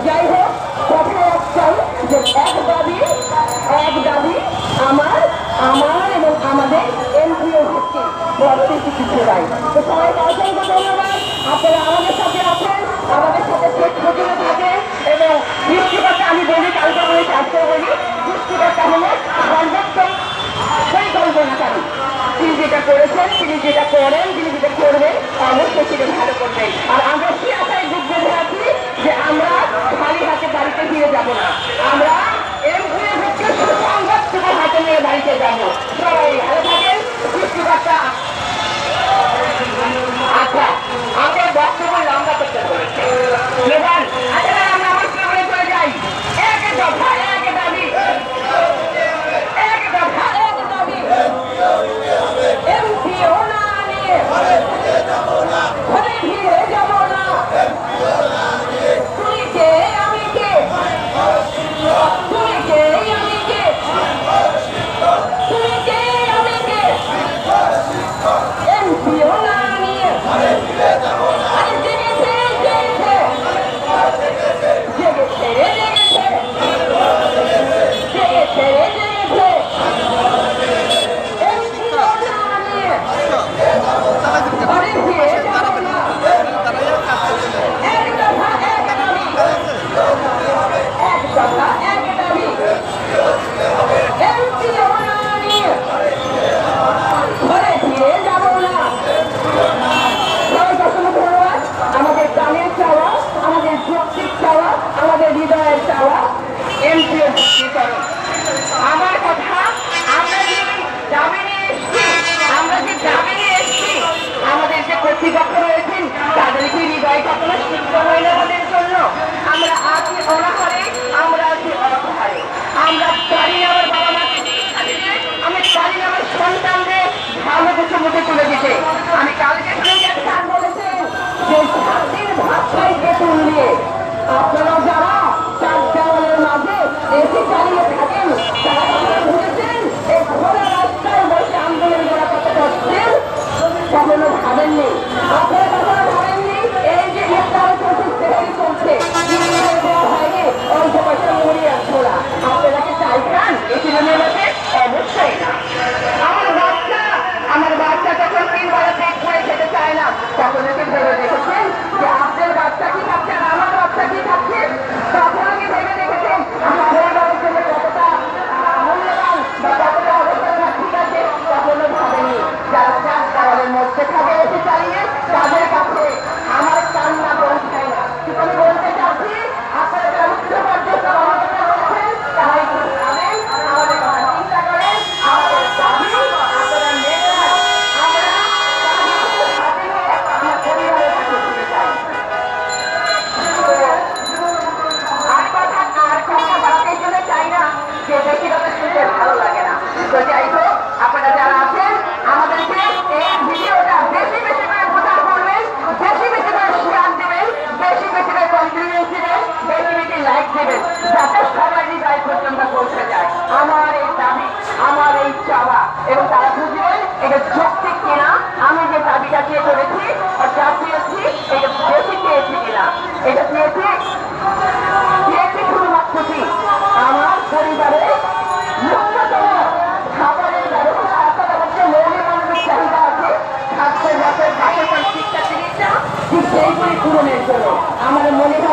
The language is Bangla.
যাই হোক, কথা একটাই যে এক দাবি আমার আমার এবং আমাদের এমপিও হচ্ছে বড়দের কিছু নাই। তো সবাইকে অসংখ্য ধন্যবাদ। আপনারা আমাদের সাথে আছেন, আমাদের সাথে শেষ পর্যন্ত থাকেন। এবং বৃষ্টিপাতটা আমি বলি, কালকে বলি, আজকে বলি, বৃষ্টিপাতটা হলো সর্বোত্তম পরিকল্পনাকারী। তিনি যেটা করেছেন, তিনি যেটা করেন, তিনি যেটা করবেন, অবশ্যই তিনি ভালো করবেন। আর আমরা কি আশায় দিক বেঁধে আছি যে আমরা খালি হাতে বাড়িতে ফিরে যাব না, আমরা এমপিও হচ্ছে সুসংবাদটুকু হাতে নিয়ে বাড়িতে যাব। সবাই ভালো থাকেন। বৃষ্টিপাতটা আচ্ছা, আমাদের বক্তব্য লম্বা করতে বলেছে। এবার আচ্ছা, আমরা আমার সামনে চলে যাই। এক দফা এক দাবি, এক দফা এক দাবি, এমপিও না নিয়ে ঘরে ফিরে যাব না। তুই কে আমি কে, তুই কে আমি কে, তুই কে আমি কে, এমপিও না নিয়ে আরে জেগেছে জেগেছে জেগেছে জেগেছে জেগেছে জেগেছে এমপিও না নিয়ে ঘরে ফিরে যাব না। এক দফা এক দাবি, এক দফা এক দাবি, এমপিও না নিয়ে ঘরে ফিরে যাব না। সবাইকে অসংখ্য ধন্যবাদ। আমাদের প্রাণের চাওয়া, আমাদের যৌক্তিক চাওয়া, আমাদের হৃদয়ের চাওয়া এমপিও মুক্তিকরণ। আমার কথা, আমরা যে দাবি নিয়ে এসছি, আমরা যে দাবি নিয়ে এসছি, আমাদের যে কর্তৃপক্ষ রয়েছেন তাদের কি হৃদয় কখনো সিদ্ধ হয় না তাদের জন্য? আমরা আছি অনাহারে, আমরা আছি অনাহারে, আমরা পারি না আমার বাবা মাকে দিয়ে খাইয়ে, আমি পারি না আমার সন্তানদের ভালো কিছু মুখে তুলে দিতে। আমি কালকে শুনে স্যার বলেছেন যে স্বাধীন ভাত খাই বেতন দিয়ে। আপনারা যারা চার দেওয়ালের মাঝে এসে চালিয়ে থাকেন, তারা কখনো ভুলেছেন এই খোলা রাস্তায় বসে আন্দোলন করা কতটা অস্থির? কখনো ভাবেননি। আপনারা কখনো ভাবেননি এই যে ইফতার চলছে, সেটাই চলছে, দেওয়া হয়নি অল্প পয়সা মুড়ি আর ছোড়া। আপনারা কি চাই খান এই সিনেমার মধ্যে? অবশ্যই না। আমার বাচ্চা যখন 3 বেলা পেট ভরে খেতে চায় না, তখন কি ভেবে দেখেছেন যে আপনার বাচ্চা কি খাচ্ছে আর আমার বাচ্চা কি খাচ্ছে? তখন কি ভেবে দেখেছেন আমার পরিবারের জন্য কতটা মূল্যবান বা কতটা অবস্থা ঠিক আছে? কখনো ভাবেনি। যারা চার দেওয়ালের মধ্যে থাকে এসে চালিয়ে, তাদের কাছে আমার কান্না পৌঁছায় না। কিন্তু আমি বলতে চাচ্ছি, আপনারা যারা উচ্চ পর্যায়ে আমাদের রয়েছেন, তারা একটু ভাবেন, আমাদের কথা চিন্তা করেন, আমাদের দাবি আপনারা মেনে নেন। আমরা দাবি হাতে নিয়ে আমার পরিবারের কাছে ফিরে যাই। আর কথা বাড়াতে জন্য চাই না, যে বেশি কথা শুনতে ভালো লাগে না। তো যাই হোক, আপনারা যারা আছেন আমাদেরকে এই ভিডিওটা বেশি বেশি করে প্রচার করবেন, বেশি বেশি করে শেয়ার দেবেন, বেশি বেশি করে কন্টিনিউস দেবেন, বেশি বেশি লাইক দেবেন, যাতে সবাই হৃদয় পর্যন্ত পৌঁছে যায় আমার এই দাবি, আমার এই চাওয়া। এবং তারা বুঝবেন এটা যৌক্তিক কিনা, আমি যে দাবিটা দিয়ে করেছি আর যা চেয়েছি এটা বেশি চেয়েছি কিনা। এটা চেয়েছি শুধুমাত্র কি আমার পরিবারে ন্যূনতম খাবারের ব্যবস্থা, আপনাদের হচ্ছে মৌলিক মানবিক চাহিদা আছে, স্বাস্থ্য বাসের বাসের শিক্ষা চিকিৎসা, ঠিক সেইগুলি পূরণের জন্য আমার মনে হয়